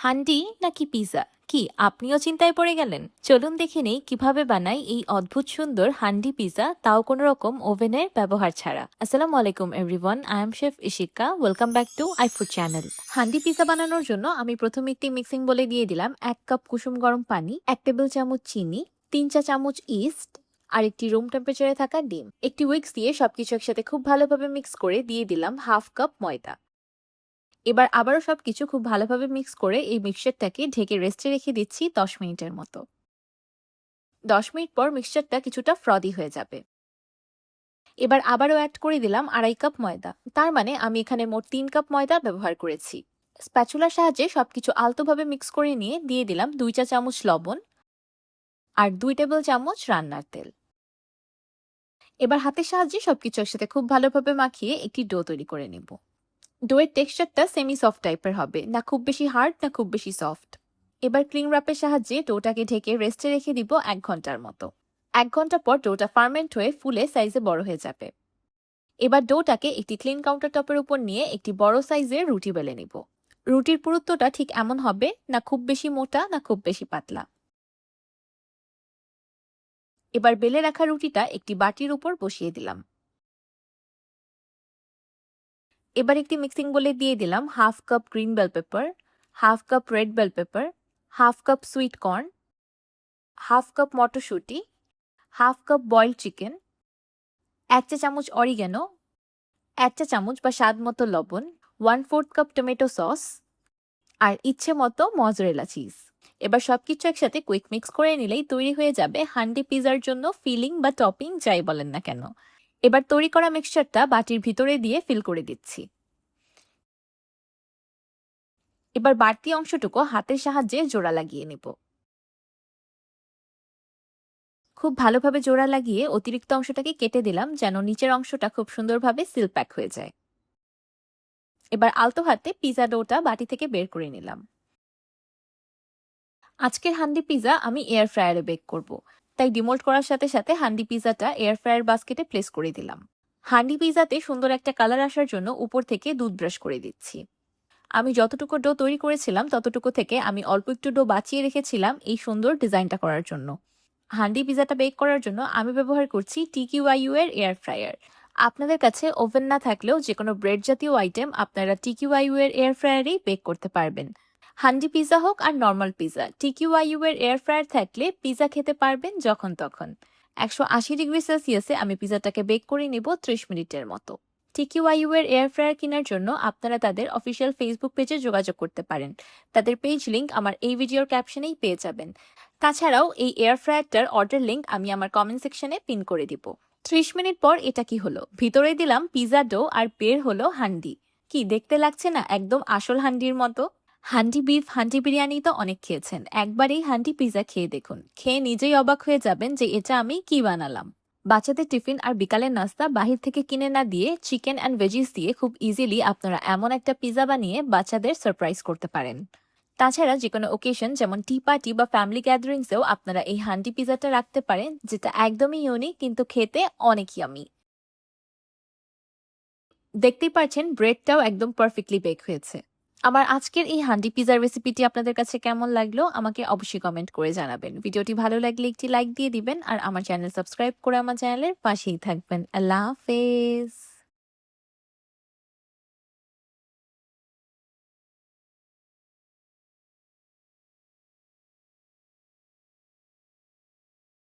হান্ডি নাকি পিৎজা? কি আপনিও চিন্তায় পড়ে গেলেন? চলুন দেখে নেই কিভাবে বানাই এই অদ্ভুত সুন্দর হান্ডি পিৎজা, তাও কোনো রকম ওভেনের ব্যবহার ছাড়া। আসসালামু আলাইকুম everyone, I am chef Ishika. Welcome back to আইফুড channel. Handi pizza বানানোর জন্য আমি প্রথমে একটি মিক্সিং বলে দিয়ে দিলাম 1 কাপ কুসুম গরম পানি, 1 টেবিল চামচ চিনি, 3 চা চামচ ইস্ট আর একটি রুম টেম্পারেচারে থাকা ডিম। একটি উইক্স দিয়ে সবকিছু একসাথে খুব ভালোভাবে মিক্স করে দিয়ে দিলাম 1/2 কাপ ময়দা। এবার আবারও সবকিছু খুব ভালোভাবে মিক্স করে এই মিক্সচারটাকে ঢেকে রেস্টে রেখে দিচ্ছি 10 মিনিটের মতো। 10 মিনিট পর মিক্সচারটা কিছুটা ফ্রদি হয়ে যাবে। এবার আবারও অ্যাড করে দিলাম 2.5 কাপ ময়দা। তার মানে আমি এখানে মোট 3 কাপ ময়দা ব্যবহার করেছি। স্প্যাচুলার সাহায্যে সবকিছু আলতোভাবে মিক্স করে নিয়ে দিয়ে দিলাম 2 চা চামচ লবণ আর 2 টেবিল চামচ রান্নার তেল। এবার হাতের সাহায্যে সবকিছু একসাথে খুব ভালোভাবে মাখিয়ে একটি ডো তৈরি করে নেব। ডোয়ের টেক্সচারটা সেমি সফট টাইপের হবে, না খুব বেশি হার্ড না খুব বেশি সফট। এবার ক্লিং র্যাপের সাহায্যে ডোটাকে ঢেকে রেস্টে রেখে দিব 1 ঘন্টার মতো। 1 ঘন্টা পর ডোটা ফার্মেন্ট হয়ে ফুলে সাইজে বড় হয়ে যাবে। এবার ডোটাকে একটি ক্লিন কাউন্টার টপের উপর নিয়ে একটি বড় সাইজের রুটি বেলে নিব। রুটির পুরুত্বটা ঠিক এমন হবে, না খুব বেশি মোটা না খুব বেশি পাতলা। এবার বেলে রাখা রুটিটা একটি বাটির উপর বসিয়ে দিলাম। এবার একটি মিক্সিং বলে দিয়ে দিলাম 1/2 cup green bell pepper, 1/2 cup red bell pepper, 1/2 cup sweet corn, 1/2 cup মটরশুঁটি, 1/2 কাপ বয়েলড চিকেন, 1 চা চামচ অরিগ্যানো, 1 চা চামচ বা স্বাদ মতো লবণ, 1/4 কাপ টমেটো সস আর ইচ্ছে মতো মজরেলা চিজ। এবার সবকিছু একসাথে কুইক মিক্স করে নিলেই তৈরি হয়ে যাবে হান্ডি পিজার জন্য ফিলিং বা টপিং যাই বলেন না কেন। এবার তৈরি করা মিক্সচারটা বাটির ভিতরে দিয়ে ফিল করে দিচ্ছি। এবার বাড়তি অংশটুকু হাতের সাহায্যে জোড়া লাগিয়ে নেব। খুব ভালোভাবে জোড়া লাগিয়ে অতিরিক্ত অংশটাকে কেটে দিলাম, যেন নিচের অংশটা খুব সুন্দরভাবে সিল প্যাক হয়ে যায়। এবার আলতো হাতে পিজা ডোটা বাটি থেকে বের করে নিলাম। আজকের হান্ডি পিজা আমি এয়ার ফ্রায়ারে বেক করব, তাই ডিমোল্ড করার সাথে সাথে হান্ডি পিজাটা এয়ার ফ্রায়ার বাস্কেটে প্লেস করে দিলাম। হান্ডি পিজাতে সুন্দর একটা কালার আসার জন্য উপর থেকে দুধ ব্রাশ করে দিচ্ছি। আমি যতটুকু ডো তৈরি করেছিলাম ততটুকু থেকে আমি অল্প একটু ডো বাঁচিয়ে রেখেছিলাম এই সুন্দর ডিজাইনটা করার জন্য। হান্ডি পিজাটা বেক করার জন্য আমি ব্যবহার করছি টিকিউআইইউ এর এয়ার ফ্রায়ার। আপনাদের কাছে ওভেন না থাকলেও যে কোনো ব্রেড জাতীয় আইটেম আপনারা টিকিউআইইউ এর এয়ার ফ্রায়ারেই বেক করতে পারবেন। হান্ডি পিজা হোক আর নর্মাল পিজা, টিকিউআইইউ এর এয়ার ফ্রায়ার থাকলে পিজা খেতে পারবেন যখন তখন। 180 ডিগ্রি সেলসিয়াসে আমি পিজাটাকে বেক করে নেব 30 মিনিটের মতো। টিকিউআইইউ এর এয়ার ফ্রায়ার কেনার জন্য আপনারা তাদের অফিসিয়াল ফেসবুক পেজে যোগাযোগ করতে পারেন। তাদের পেজ লিংক আমার এই ভিডিওর ক্যাপশনেই পেয়ে যাবেন। তাছাড়াও এই এয়ার ফ্রায়ারটার অর্ডার লিংক আমি আমার কমেন্ট সেকশনে পিন করে দিব। 30 মিনিট পর এটা কি হলো, ভিতরে দিলাম পিজা ডো আর বের হলো হান্ডি। কি দেখতে লাগছে না একদম আসল হান্ডির মতো? হান্ডি বিফ, হান্ডি বিরিয়ানি তো অনেক খেয়েছেন, একবার এই হান্ডি পিজা খেয়ে দেখুন। খেয়ে নিজেই অবাক হয়ে যাবেন যে এটা আমি কি বানালাম। বাচ্চাদের টিফিন আর বিকালের নাস্তা বাহির থেকে কিনে না দিয়ে চিকেন অ্যান্ড ভেজিস দিয়ে খুব ইজিলি আপনারা এমন একটা পিজা বানিয়ে বাচ্চাদের সারপ্রাইজ করতে পারেন। তাছাড়া যে কোনো ওকেশন যেমন টি পার্টি বা ফ্যামিলি গ্যাদারিংসেও আপনারা এই হান্ডি পিজাটা রাখতে পারেন, যেটা একদমই ইউনিক কিন্তু খেতে অনেক ইয়ামি। দেখতেই পাচ্ছেন ব্রেডটাও একদম পারফেক্টলি বেক হয়েছে। আমার আজকের এই হান্ডি পিজার রেসিপিটি আপনাদের কাছে কেমন লাগলো আমাকে অবশ্যই কমেন্ট করে জানাবেন। ভিডিওটি ভালো লাগলে একটি লাইক দিয়ে দিবেন আর আমার চ্যানেল সাবস্ক্রাইব করে আমার চ্যানেলের পাশেই থাকবেন। আল্লাহ হাফেজ।